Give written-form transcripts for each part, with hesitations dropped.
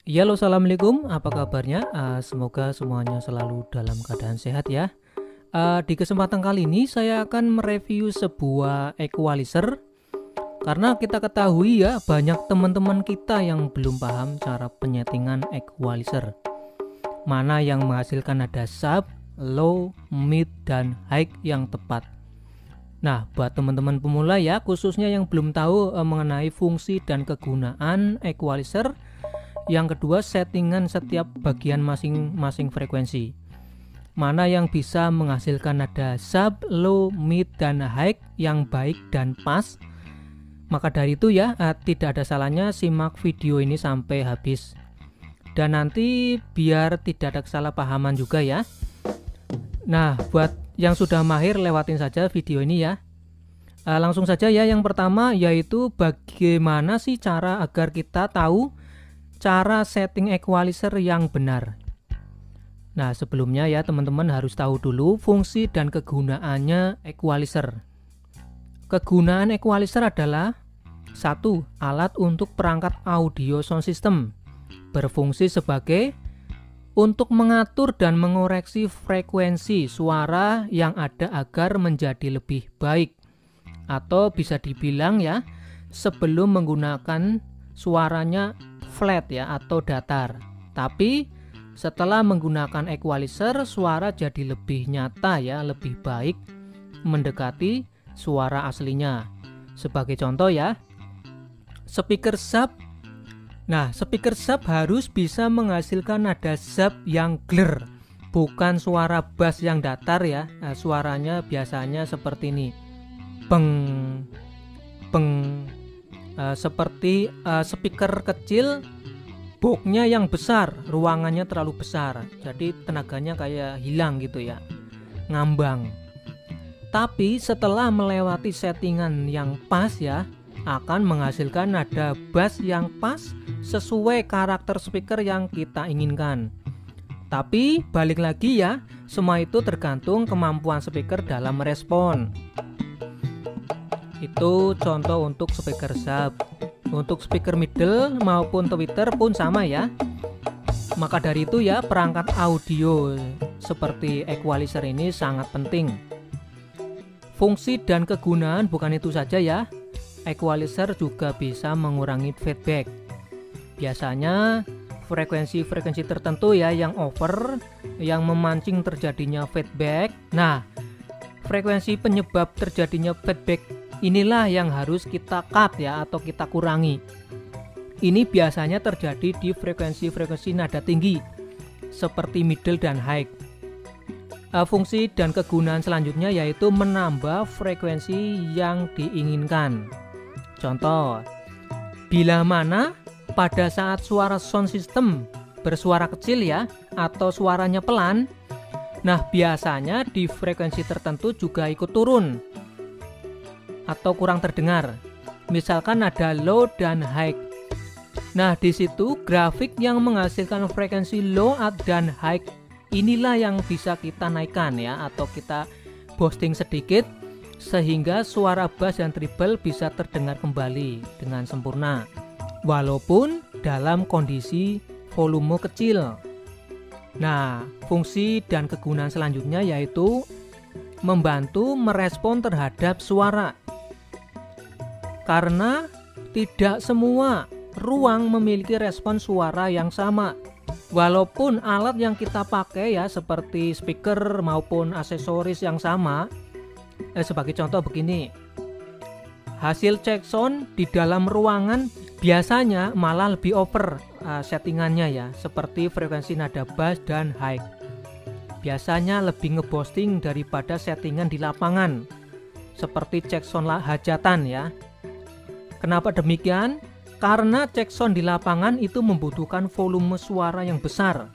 Ya, halo, assalamualaikum. Apa kabarnya? Semoga semuanya selalu dalam keadaan sehat ya. Di kesempatan kali ini saya akan mereview sebuah equalizer karena kita ketahui ya banyak teman-teman kita yang belum paham cara penyetingan equalizer. Mana yang menghasilkan nada sub, low, mid, dan high yang tepat. Nah, buat teman-teman pemula ya, khususnya yang belum tahu mengenai fungsi dan kegunaan equalizer. Yang kedua, settingan setiap bagian masing-masing frekuensi. Mana yang bisa menghasilkan nada sub, low, mid, dan high yang baik dan pas. Maka dari itu ya, tidak ada salahnya simak video ini sampai habis. Dan nanti biar tidak ada kesalahpahaman juga ya. Nah, buat yang sudah mahir lewatin saja video ini ya. Langsung saja ya, yang pertama yaitu bagaimana sih cara agar kita tahu cara setting equalizer yang benar. Nah, sebelumnya ya teman-teman harus tahu dulu fungsi dan kegunaannya equalizer. Kegunaan equalizer adalah 1. Alat untuk perangkat audio sound system. Berfungsi sebagai untuk mengatur dan mengoreksi frekuensi suara yang ada agar menjadi lebih baik. Atau bisa dibilang ya, sebelum menggunakan suaranya flat ya atau datar. Tapi setelah menggunakan equalizer suara jadi lebih nyata ya, lebih baik mendekati suara aslinya. Sebagai contoh ya, speaker sub. Nah, speaker sub harus bisa menghasilkan nada sub yang clear, bukan suara bass yang datar ya. Nah, suaranya biasanya seperti ini. Beng beng. Seperti speaker kecil, boxnya yang besar, ruangannya terlalu besar, jadi tenaganya kayak hilang gitu ya, ngambang. Tapi setelah melewati settingan yang pas ya, akan menghasilkan nada bass yang pas sesuai karakter speaker yang kita inginkan. Tapi balik lagi ya, semua itu tergantung kemampuan speaker dalam merespon. Itu contoh untuk speaker sub. Untuk speaker middle maupun tweeter pun sama ya. Maka dari itu ya, perangkat audio seperti equalizer ini sangat penting. Fungsi dan kegunaan bukan itu saja ya. Equalizer juga bisa mengurangi feedback. Biasanya frekuensi-frekuensi tertentu ya yang over, yang memancing terjadinya feedback. Nah, frekuensi penyebab terjadinya feedback inilah yang harus kita cut ya atau kita kurangi. Ini biasanya terjadi di frekuensi-frekuensi nada tinggi seperti middle dan high. Fungsi dan kegunaan selanjutnya yaitu menambah frekuensi yang diinginkan. Contoh, bila mana pada saat suara sound system bersuara kecil ya atau suaranya pelan, nah biasanya di frekuensi tertentu juga ikut turun atau kurang terdengar. Misalkan ada low dan high. Nah, di situ grafik yang menghasilkan frekuensi low dan high inilah yang bisa kita naikkan ya atau kita boosting sedikit sehingga suara bass dan treble bisa terdengar kembali dengan sempurna walaupun dalam kondisi volume kecil. Nah, fungsi dan kegunaan selanjutnya yaitu membantu merespon terhadap suara. Karena tidak semua ruang memiliki respon suara yang sama. Walaupun alat yang kita pakai ya seperti speaker maupun aksesoris yang sama. Sebagai contoh begini. Hasil cek sound di dalam ruangan biasanya malah lebih over settingannya ya, seperti frekuensi nada bass dan high. Biasanya lebih ngeboosting daripada settingan di lapangan. Seperti cek sound hajatan ya. Kenapa demikian? Karena cek sound di lapangan itu membutuhkan volume suara yang besar.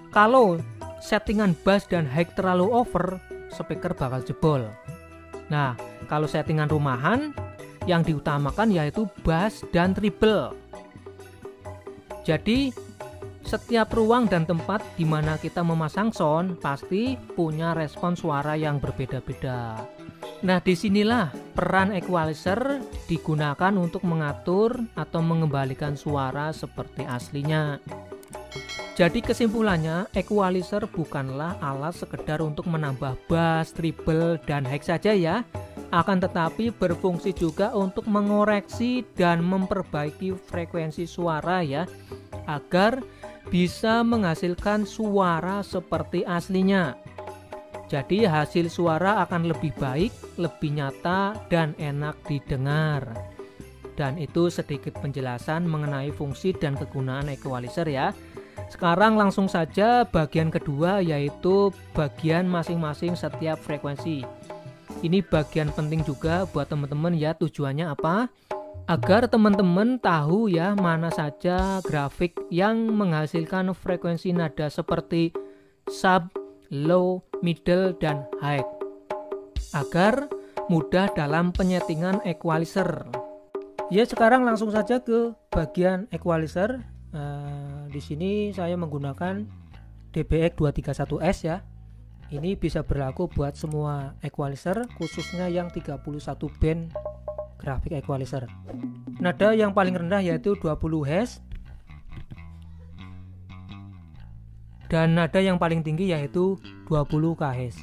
Kalau settingan bass dan high terlalu over, speaker bakal jebol. Nah, kalau settingan rumahan, yang diutamakan yaitu bass dan treble. Jadi, setiap ruang dan tempat di mana kita memasang sound pasti punya respon suara yang berbeda-beda. Nah, disinilah peran equalizer digunakan untuk mengatur atau mengembalikan suara seperti aslinya. Jadi kesimpulannya, equalizer bukanlah alat sekedar untuk menambah bass, treble, dan high saja ya, akan tetapi berfungsi juga untuk mengoreksi dan memperbaiki frekuensi suara ya, agar bisa menghasilkan suara seperti aslinya. Jadi hasil suara akan lebih baik, lebih nyata, dan enak didengar. Dan itu sedikit penjelasan mengenai fungsi dan kegunaan equalizer ya. Sekarang langsung saja bagian kedua, yaitu bagian masing-masing setiap frekuensi. Ini bagian penting juga buat teman-teman ya, tujuannya apa? Agar teman-teman tahu ya mana saja grafik yang menghasilkan frekuensi nada seperti sub, low, middle, dan high, agar mudah dalam penyetingan equalizer. Ya, sekarang langsung saja ke bagian equalizer. Di sini saya menggunakan DBX 231S ya. Ini bisa berlaku buat semua equalizer, khususnya yang 31 band grafik equalizer. Nada yang paling rendah yaitu 20 Hz, dan nada yang paling tinggi yaitu 20 kHz.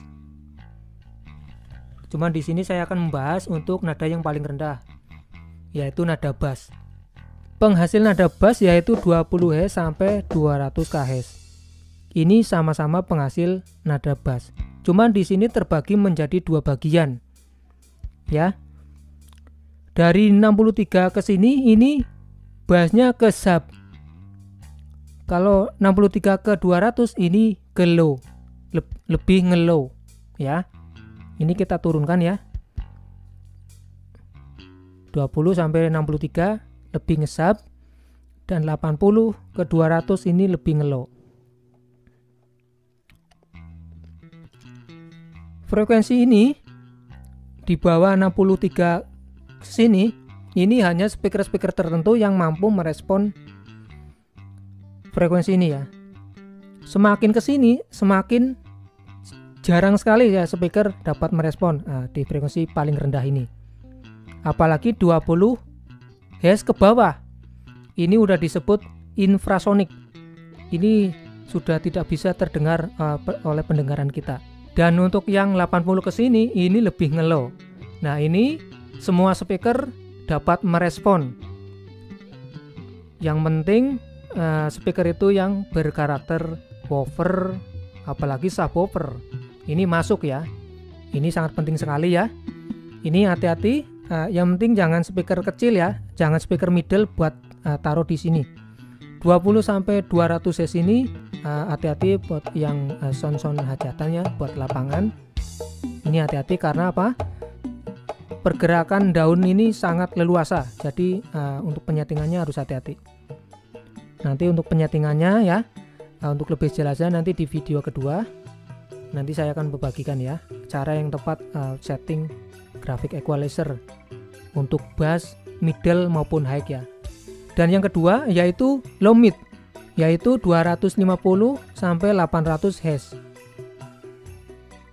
Cuman di sini saya akan membahas untuk nada yang paling rendah, yaitu nada bass. Penghasil nada bass yaitu 20 Hz sampai 200 kHz. Ini sama-sama penghasil nada bass. Cuman di sini terbagi menjadi dua bagian. Ya. Dari 63 ke sini ini bassnya ke sub. Kalau 63 ke 200 ini ke low. Lebih nge-low, ya. Ini kita turunkan ya. 20 sampai 63 lebih nge-sub, dan 80 ke 200 ini lebih nge-low. Frekuensi ini di bawah 63 ke sini, ini hanya speaker-speaker tertentu yang mampu merespon frekuensi ini ya. Semakin ke sini, semakin jarang sekali ya speaker dapat merespon di frekuensi paling rendah ini. Apalagi 20 Hz ke bawah, ini udah disebut infrasonic. Ini sudah tidak bisa terdengar oleh pendengaran kita. Dan untuk yang 80 ke sini, ini lebih nge-low. Nah, ini semua speaker dapat merespon. Yang penting speaker itu yang berkarakter woofer, apalagi subwoofer. Ini masuk ya. Ini sangat penting sekali ya. Ini hati-hati. Yang penting jangan speaker kecil ya, jangan speaker middle buat taruh di sini. 20 sampai 200 Hz ini hati-hati buat yang sound-sound hajatan ya, buat lapangan. Ini hati-hati karena apa? Pergerakan daun ini sangat leluasa. Jadi untuk penyetingannya harus hati-hati. Nanti untuk penyetingannya ya, untuk lebih jelasnya nanti di video kedua. Nanti saya akan membagikan ya cara yang tepat setting grafik equalizer untuk bass, middle maupun high ya. Dan yang kedua yaitu low mid, yaitu 250 sampai 800 Hz.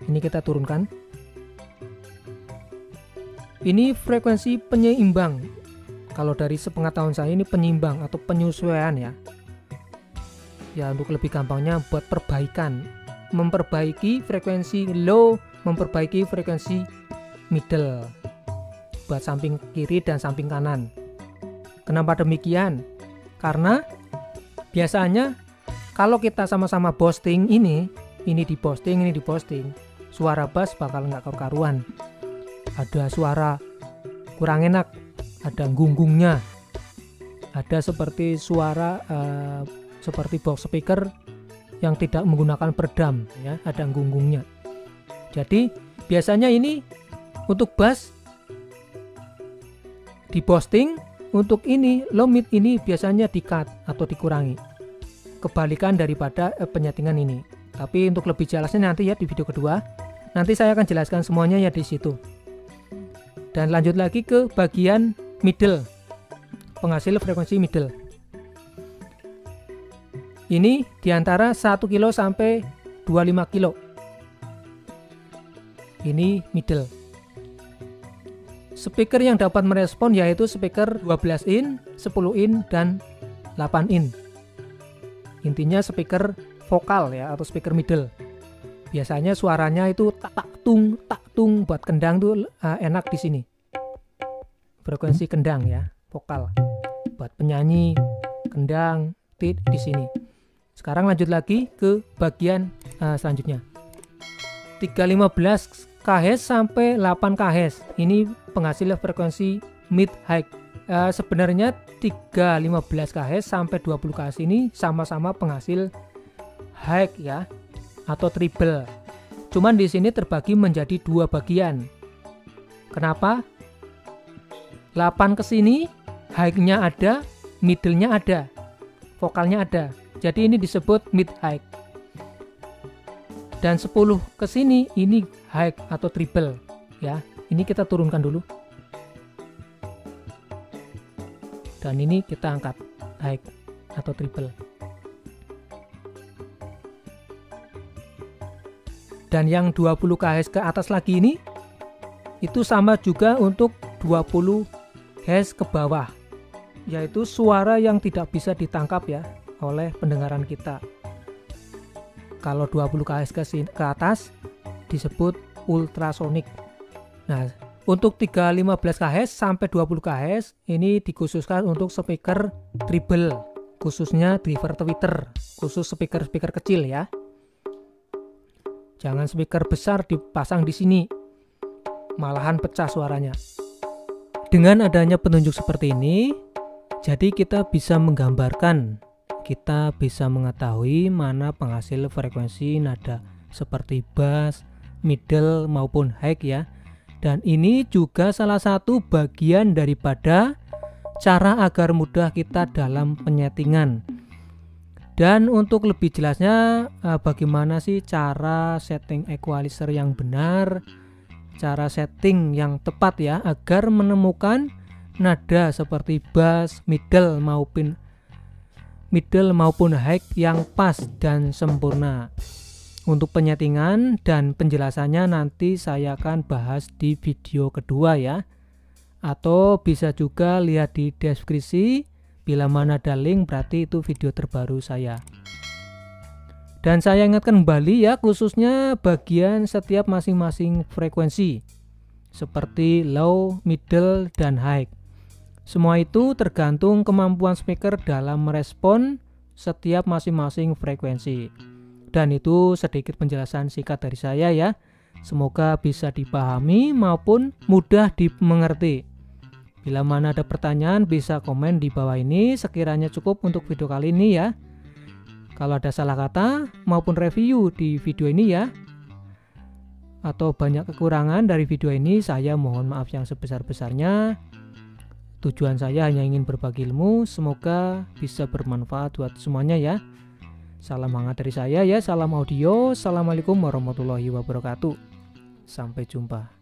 Ini kita turunkan. Ini frekuensi penyeimbang. Kalau dari sepengetahuan saya ini penyeimbang atau penyesuaian ya. Ya, untuk lebih gampangnya buat perbaikan, memperbaiki frekuensi low, memperbaiki frekuensi middle buat samping kiri dan samping kanan. Kenapa demikian? Karena biasanya kalau kita sama-sama posting ini diposting, ini diposting, suara bass bakal nggak karu-karuan. Ada suara kurang enak, ada gunggungnya, ada seperti suara seperti box speaker yang tidak menggunakan peredam ya, ada gunggungnya. Jadi biasanya ini untuk bass diposting, untuk ini low mid ini biasanya di-cut atau dikurangi. Kebalikan daripada penyetingan ini. Tapi untuk lebih jelasnya nanti ya di video kedua. Nanti saya akan jelaskan semuanya ya di situ. Dan lanjut lagi ke bagian middle. Penghasil frekuensi middle. Ini diantara 1 kilo sampai 25 kilo. Ini middle. Speaker yang dapat merespon yaitu speaker 12 in, 10 in, dan 8 in. Intinya speaker vokal ya, atau speaker middle. Biasanya suaranya itu tak tung buat kendang tuh enak di sini. Frekuensi kendang ya, vokal. Buat penyanyi, kendang, di sini. Sekarang lanjut lagi ke bagian selanjutnya. 315 kHz sampai 8 kHz. Ini penghasil frekuensi mid high. Sebenarnya 315 kHz sampai 20 kHz ini sama-sama penghasil high ya, atau treble. Cuman di sini terbagi menjadi dua bagian. Kenapa? 8 ke sini high-nya ada, middle-nya ada, vokalnya ada. Jadi ini disebut mid high. Dan 10 ke sini ini high atau treble ya. Ini kita turunkan dulu. Dan ini kita angkat high atau treble. Dan yang 20 kHz ke atas lagi ini itu sama juga untuk 20 Hz ke bawah, yaitu suara yang tidak bisa ditangkap ya oleh pendengaran kita. Kalau 20 kHz ke atas disebut ultrasonik. Nah, untuk 315 kHz sampai 20 kHz ini dikhususkan untuk speaker treble, khususnya driver tweeter, khusus speaker kecil ya. Jangan speaker besar dipasang di sini, malahan pecah suaranya. Dengan adanya petunjuk seperti ini, jadi kita bisa menggambarkan, kita bisa mengetahui mana penghasil frekuensi nada seperti bass, middle maupun high ya. Dan ini juga salah satu bagian daripada cara agar mudah kita dalam penyetingan. Dan untuk lebih jelasnya bagaimana sih cara setting equalizer yang benar, cara setting yang tepat ya, agar menemukan nada seperti bass, middle maupun high yang pas dan sempurna. Untuk penyetingan dan penjelasannya nanti saya akan bahas di video kedua ya. Atau bisa juga lihat di deskripsi, bila mana ada link berarti itu video terbaru saya. Dan saya ingatkan kembali ya, khususnya bagian setiap masing-masing frekuensi seperti low, middle, dan high. Semua itu tergantung kemampuan speaker dalam merespon setiap masing-masing frekuensi. Dan itu sedikit penjelasan singkat dari saya ya. Semoga bisa dipahami maupun mudah dimengerti. Bila mana ada pertanyaan bisa komen di bawah ini. Sekiranya cukup untuk video kali ini ya. Kalau ada salah kata maupun review di video ini ya, atau banyak kekurangan dari video ini, saya mohon maaf yang sebesar-besarnya. Tujuan saya hanya ingin berbagi ilmu, semoga bisa bermanfaat buat semuanya ya. Salam hangat dari saya ya, salam audio. Assalamualaikum warahmatullahi wabarakatuh. Sampai jumpa.